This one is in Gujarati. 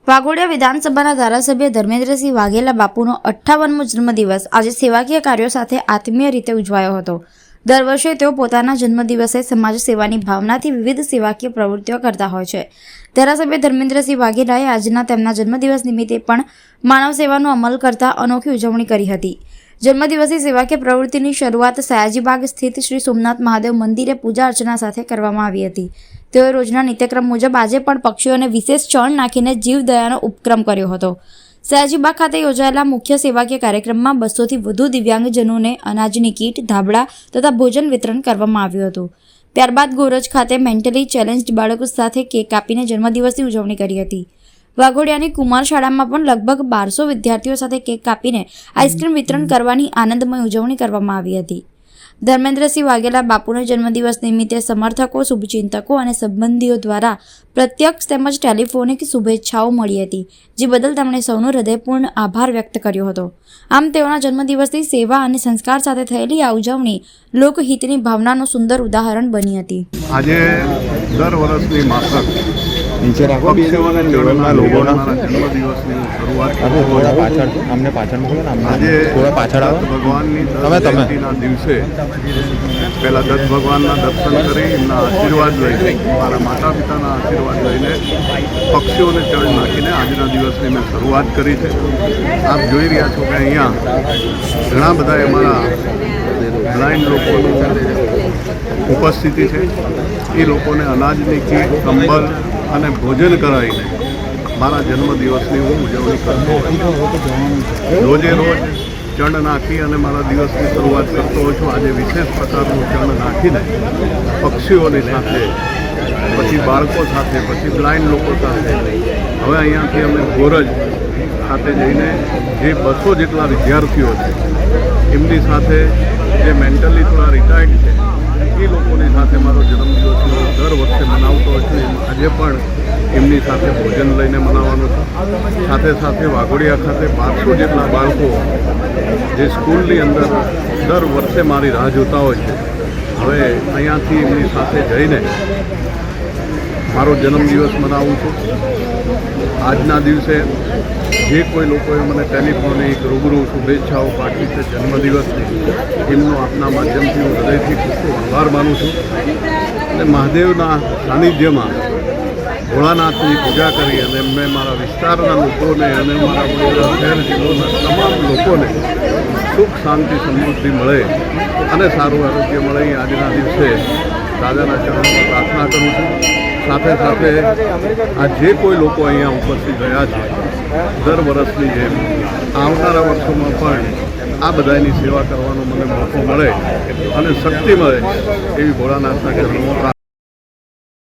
વાઘોડિયા વિધાનસભાના ધારાસભ્ય ધર્મેન્દ્રસિંહ વાઘેલા બાપુનો 58મો જન્મદિવસ આજે સેવાકીય કાર્યો સાથે આત્મીય રીતે ઉજવાયો હતો। દર વર્ષે તેઓ પોતાના જન્મદિવસે સમાજ સેવાની ભાવનાથી વિવિધ સેવાકીય પ્રવૃત્તિઓ કરતા હોય છે। ધારાસભ્ય ધર્મેન્દ્રસિંહ વાઘેલાએ આજના તેમના જન્મદિવસ નિમિત્તે પણ માનવ સેવાનો અમલ કરતા અનોખી ઉજવણી કરી હતી। જન્મદિવસની સેવાકીય પ્રવૃત્તિની શરૂઆત સયાજીબાગ સ્થિત શ્રી સોમનાથ મહાદેવ મંદિરે પૂજા અર્ચના સાથે કરવામાં આવી હતી। તેઓએ રોજના નિત્યક્રમ મુજબ આજે પણ પક્ષીઓને વિશેષ ચણ નાખીને જીવદયાનો ઉપક્રમ કર્યો હતો। સયાજીબાગ ખાતે યોજાયેલા મુખ્ય સેવાકીય કાર્યક્રમમાં 200થી વધુ દિવ્યાંગજનોને અનાજની કીટ, ધાબળા તથા ભોજન વિતરણ કરવામાં આવ્યું હતું। ત્યારબાદ ગોરજ ખાતે મેન્ટલી ચેલેન્જ્ડ બાળકો સાથે કેક કાપીને જન્મદિવસની ઉજવણી કરી હતી। વાઘોડિયાની કુમાર શાળામાં પણ લગભગ 1200 વિદ્યાર્થીઓ સાથે કેક કાપીને આઈસ્ક્રીમ વિતરણ કરવાની આનંદમય ઉજવણી કરવામાં આવી હતી। ધર્મેન્દ્રસિંહ વાઘેલા બાપુના જન્મદિવસ નિમિત્તે સમર્થકો, શુભચિંતકો અને સંબંધીઓ દ્વારા પ્રત્યક્ષ તેમજ ટેલિફોનિક શુભેચ્છાઓ મળી હતી, જે બદલ તેમણે સૌનો હૃદયપૂર્ણ આભાર વ્યક્ત કર્યો હતો। આમ તેઓના જન્મદિવસની સેવા અને સંસ્કાર સાથે થયેલી આ ઉજવણી લોકહિતની ભાવનાનું સુંદર ઉદાહરણ બની હતી। આજે દર વર્ષની માફક નીચે રાખો પક્ષીઓને ચણના લોકોના જન્મદિવસની શરૂઆત અમને પાછળ મોકલો ને આજે થોડા પાછળ આવો ભગવાનની તમે જયંતિના દિવસે પહેલાં દત્ત ભગવાનના દર્શન કરી એમના આશીર્વાદ લઈને, મારા માતા પિતાના આશીર્વાદ લઈને પક્ષીઓને ચણ નાખીને આજના દિવસની મેં શરૂઆત કરી છે। આપ જોઈ રહ્યા છો કે અહીંયા ઘણા બધા અમારા બ્લાઇન્ડ લોકોની ઉપસ્થિતિ છે। એ લોકોને અનાજની કીટ, કંબલ અને ભોજન કરાવીને મારા જન્મદિવસની હું ઉજવણી કરતો હોઉં છું। રોજે રોજ ચણ નાખી અને મારા દિવસની શરૂઆત કરતો હોઉં છું। આજે વિશેષ પ્રકારનું ચણ નાખીને પક્ષીઓની સાથે, પછી બાળકો સાથે, પછી બ્લાઇન્ડ લોકો સાથે, હવે અહીંયાથી અમે ગોરજ ખાતે જઈને જે 200 જેટલા વિદ્યાર્થીઓ છે એમની સાથે, જે મેન્ટલી થોડા રિટાયર્ડ છે એ લોકોની સાથે મારો જન્મદિવસ દર વર્ષે મનાવતો હોઉં છું। આજે પણ એમની સાથે ભોજન લઈને મનાવવાનું છે। સાથે સાથે વાઘોડિયા ખાતે 1200 જેટલા બાળકો જે સ્કૂલની અંદર દર વર્ષે મારી રાહ જોતા હોય છે, હવે અહીંયાથી એમની સાથે જઈને મારો જન્મદિવસ મનાવું છું। આજના દિવસે જે કોઈ લોકોએ મને ટેલિફોનિક, રૂબરૂ શુભેચ્છાઓ પાઠવી છે જન્મદિવસની, એમનો આપના માધ્યમથી હું હૃદયથી ખૂબ ખૂબ આભાર માનું છું। અને મહાદેવના સાનિધ્યમાં ભોળાનાથની પૂજા કરી અને મેં મારા વિસ્તારના લોકોને અને મારા વડોદરા શહેર જિલ્લાના તમામ લોકોને સુખ, શાંતિ, સમૃદ્ધિ મળે અને સારું આરોગ્ય મળે એ આજના દિવસે દાદાના ચરણોમાં પ્રાર્થના કરું છું। સાથે સાથે આ જે કોઈ લોકો અહીંયા ઉપસ્થિત રહ્યા છે, દર વર્ષની જેમ આવનારા વર્ષોમાં પણ આ બધાની સેવા કરવાનો મને મોકો મળે અને શક્તિ મળે એવી ભોળાનાથના ચરણોમાં